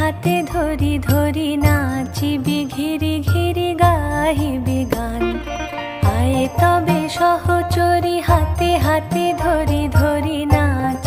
হাতে ধরি ধরি নাচিবি ঘিরি ঘিরি গাহিবি গান। আয় তবে সহচরি হাতে হাতে ধরি ধরি নাচ